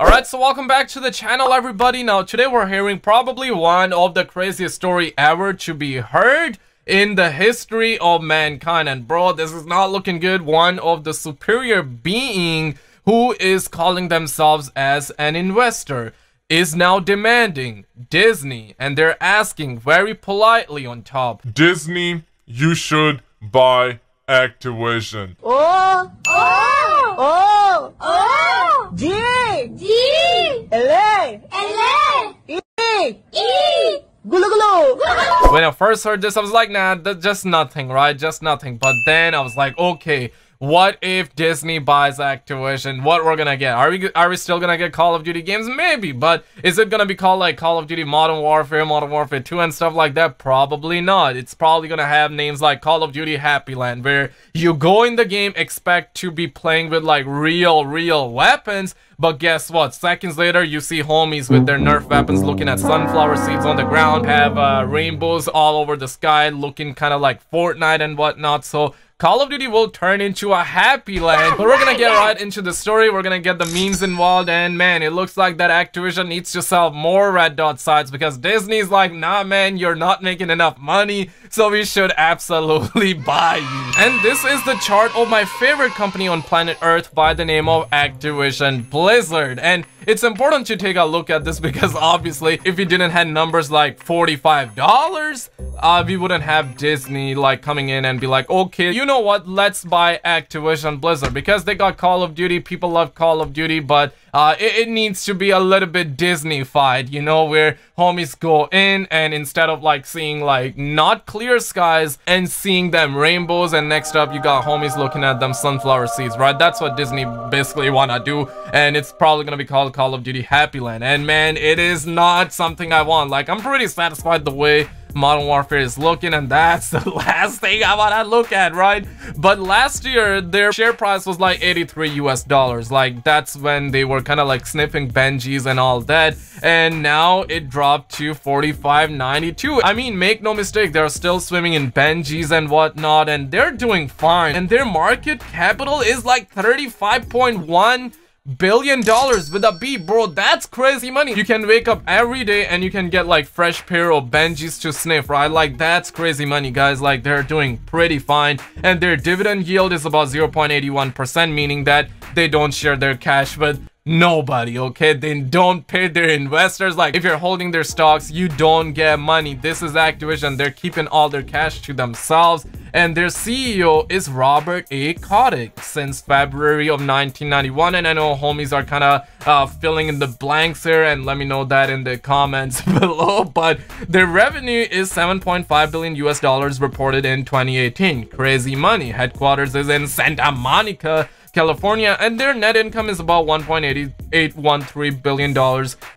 Alright, so welcome back to the channel, everybody. Now, today we're hearing probably one of the craziest story ever to be heard in the history of mankind. And bro, this is not looking good. One of the superior being who is calling themselves as an investor is now demanding Disney, and they're asking very politely on top, Disney, you should buy Activision. G L E Gulu gulu. When I first heard this, I was like, nah, that's just nothing, right? Just nothing. But then I was like, okay, what if Disney buys Activision? What we're gonna get? Are we still gonna get Call of Duty games? Maybe, but is it gonna be called like Call of Duty Modern Warfare, Modern Warfare 2 and stuff like that? Probably not. It's probably gonna have names like Call of Duty Happy Land, where you go in the game, expect to be playing with like real weapons, but guess what? Seconds later, you see homies with their Nerf weapons looking at sunflower seeds on the ground, have rainbows all over the sky, looking kind of like Fortnite and whatnot. So Call of Duty will turn into a happy land. But we're gonna get right into the story. We're gonna get the memes involved, and man, it looks like that Activision needs to sell more red dot sites because Disney's like, nah man, you're not making enough money, so we should absolutely buy you. And this is the chart of my favorite company on planet Earth by the name of Activision Blizzard. And it's important to take a look at this because obviously if we didn't have numbers like $45, we wouldn't have Disney like coming in and be like, okay, you know what, let's buy Activision Blizzard, because they got Call of Duty, people love Call of Duty, but it needs to be a little bit Disney-fied, you know, where homies go in and instead of like seeing like not clear skies and seeing them rainbows, and next up you got homies looking at them sunflower seeds, right? That's what Disney basically wanna do, and it's probably gonna be called Call of Duty Happy Land. And man, it is not something I want. Like, I'm pretty satisfied the way Modern Warfare is looking, and that's the last thing I wanna look at, right? But last year their share price was like $83 US. Like, that's when they were kind of like sniffing Benjis and all that, and now it dropped to $45.92. I mean, make no mistake, they're still swimming in Benjis and whatnot, and they're doing fine, and their market capital is like $35.1 billion with a B, bro. That's crazy money. You can wake up every day and you can get like fresh pair of Benjis to sniff, right? Like, that's crazy money, guys. Like, they're doing pretty fine, and their dividend yield is about 0.81%, meaning that they don't share their cash with nobody, okay? They don't pay their investors. Like, if you're holding their stocks, you don't get money. This is Activision. They're keeping all their cash to themselves, and their CEO is Robert A. Kotick since February of 1991. And I know homies are kind of filling in the blanks here, and let me know that in the comments below, but their revenue is $7.5 billion US reported in 2018. Crazy money. Headquarters is in Santa Monica, California, and their net income is about $1.8813 billion.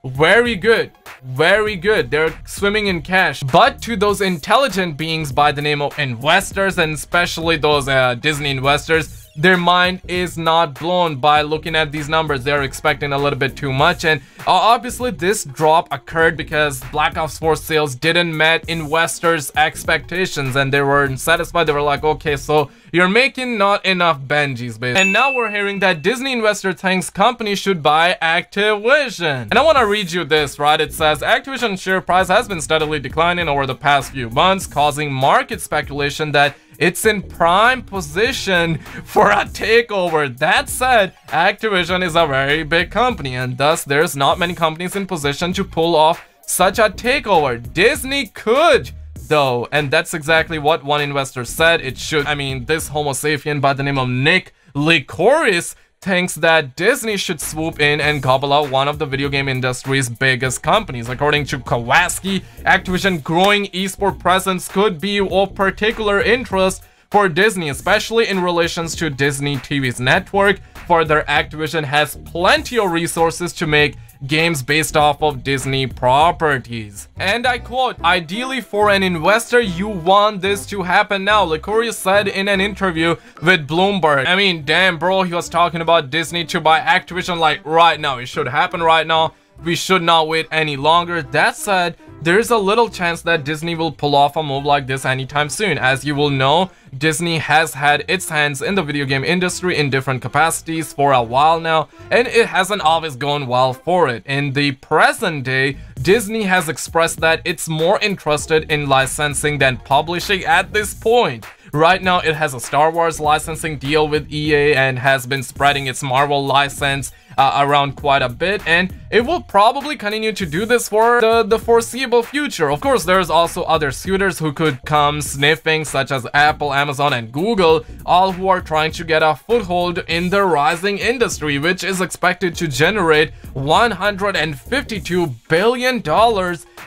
Very good. Very good. They're swimming in cash. But to those intelligent beings by the name of investors, and especially those Disney investors, their mind is not blown by looking at these numbers. They're expecting a little bit too much, and obviously this drop occurred because Black Ops 4 sales didn't met investors' expectations, and they weren't satisfied. They were like, okay, so you're making not enough Benjis, baby. And now we're hearing that Disney investor thinks company should buy Activision. And I want to read you this, right? It says, Activision share price has been steadily declining over the past few months, causing market speculation that it's in prime position for a takeover. That said, Activision is a very big company, and thus there's not many companies in position to pull off such a takeover. Disney could, though, and that's exactly what one investor said it should. I mean, this homo sapien by the name of Nick Licouris thinks that Disney should swoop in and gobble out one of the video game industry's biggest companies. According to Kawasaki, Activision growing esport presence could be of particular interest for Disney, especially in relations to Disney TV's network. Further, Activision has plenty of resources to make games based off of Disney properties. And I quote, ideally for an investor, you want this to happen now, Licouris said in an interview with Bloomberg. I mean, damn bro, he was talking about Disney to buy Activision like right now. It should happen right now. we should not wait any longer. That said, there's a little chance that Disney will pull off a move like this anytime soon. As you will know, Disney has had its hands in the video game industry in different capacities for a while now, and it hasn't always gone well for it. In the present day, Disney has expressed that it's more interested in licensing than publishing at this point. Right now, it has a Star Wars licensing deal with EA and has been spreading its Marvel license around quite a bit, and it will probably continue to do this for the foreseeable future. Of course, there's also other suitors who could come sniffing, such as Apple, Amazon, and Google, all who are trying to get a foothold in the rising industry, which is expected to generate $152 billion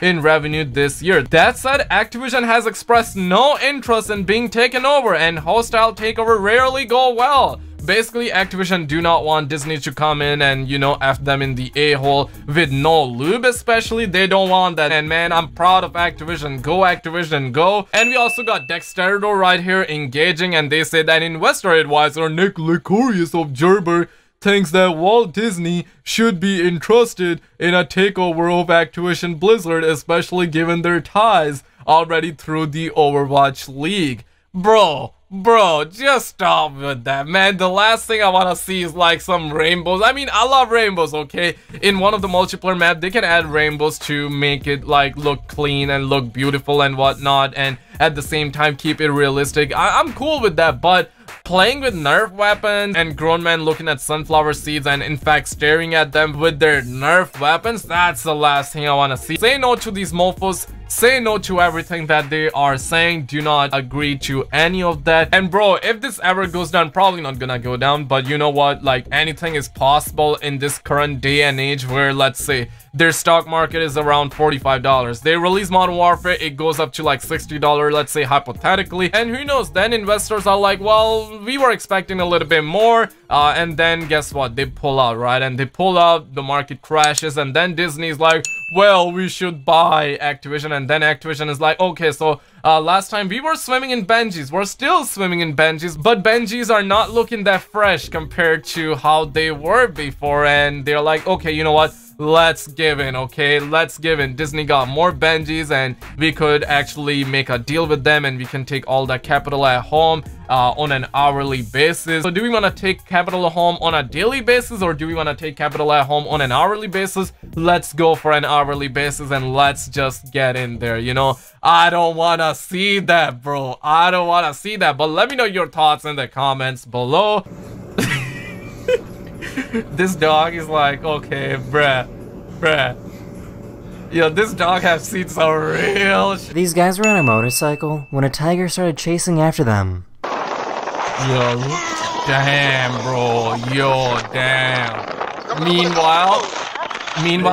in revenue this year. That said, Activision has expressed no interest in being taken over, and hostile takeover rarely go well. Basically, Activision do not want Disney to come in and, you know, F them in the a-hole with no lube, especially. They don't want that. And man, I'm proud of Activision. Go Activision, go. And we also got Dexterdo right here engaging, and they say that investor advisor Nick Licouris of Gerber thinks that Walt Disney should be entrusted in a takeover of Activision Blizzard, especially given their ties already through the Overwatch League. Bro, just stop with that, man. The last thing I want to see is like some rainbows. I mean, I love rainbows, okay? In one of the multiplayer maps, they can add rainbows to make it like look clean and look beautiful and whatnot, and at the same time keep it realistic. I'm cool with that, but playing with Nerf weapons and grown men looking at sunflower seeds and in fact staring at them with their Nerf weapons, that's the last thing I want to see. Say no to these mofos. Say no to everything that they are saying. Do not agree to any of that. And bro, if this ever goes down, probably not gonna go down, but you know what, like anything is possible in this current day and age where, let's say, their stock market is around $45. They release Modern Warfare, it goes up to like $60, let's say hypothetically, and who knows, then investors are like, well, we were expecting a little bit more, and then guess what, they pull out, right? And they pull out, the market crashes, and then Disney's like, well, we should buy Activision, and then Activision is like, okay, so last time we were swimming in Benjis, we're still swimming in Benjis, but Benjis are not looking that fresh compared to how they were before, and they're like, okay, you know what, let's give in, okay, let's give in. Disney got more Benjis, and we could actually make a deal with them, and we can take all that capital at home on an hourly basis. So do we want to take capital at home on a daily basis, or do we want to take capital at home on an hourly basis? Let's go for an hourly basis, and let's just get in there, you know. I don't want to see that, bro. I don't want to see that, but let me know your thoughts in the comments below. This dog is like, okay, bruh. Yo, this dog has seen some real shit. These guys were on a motorcycle when a tiger started chasing after them. Yo, damn, bro. Yo, damn. Meanwhile,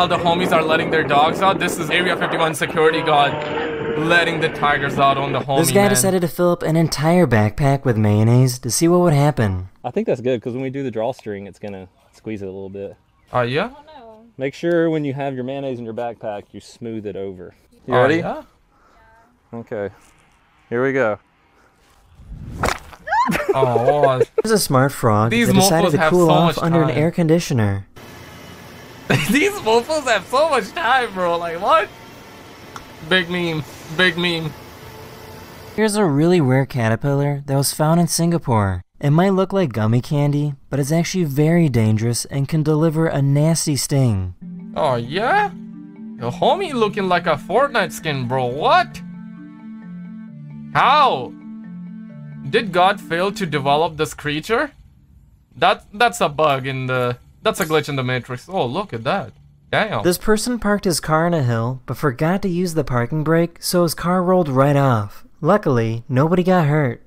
the homies are letting their dogs out. This is Area 51 security guard letting the tigers out on the homie, This guy decided to fill up an entire backpack with mayonnaise to see what would happen. I think that's good, because when we do the drawstring, it's gonna squeeze it a little bit. Yeah? Make sure when you have your mayonnaise in your backpack, you smooth it over. You ready? Yeah? Okay. Here we go. Oh, There's a smart frog These that decided mofos to have cool so off much under an time. air conditioner. these mofos have so much time, bro. Like, what? Big meme. Big meme. Here's a really rare caterpillar that was found in Singapore. It might look like gummy candy, but it's actually very dangerous and can deliver a nasty sting. Oh, yeah? Your homie looking like a Fortnite skin, bro. What? How? Did God fail to develop this creature? That's a bug in the... That's a glitch in the Matrix. Oh, look at that. Damn. This person parked his car on a hill, but forgot to use the parking brake, so his car rolled right off. Luckily, nobody got hurt.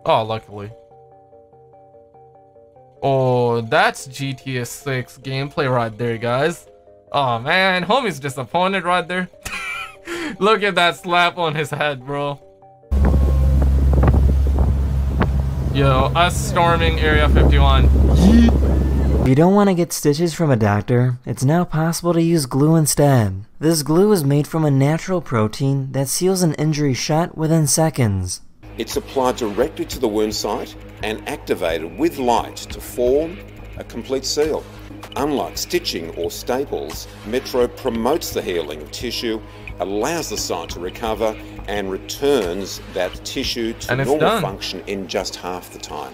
Oh, luckily. Oh, that's GTA 6 gameplay right there, guys. Oh, man. Homie's disappointed right there. Look at that slap on his head, bro. Yo, us storming Area 51. If you don't want to get stitches from a doctor, it's now possible to use glue instead. This glue is made from a natural protein that seals an injury shut within seconds. It's applied directly to the wound site and activated with light to form a complete seal. Unlike stitching or staples, Metro promotes the healing of tissue, allows the site to recover, and returns that tissue to normal function in just half the time.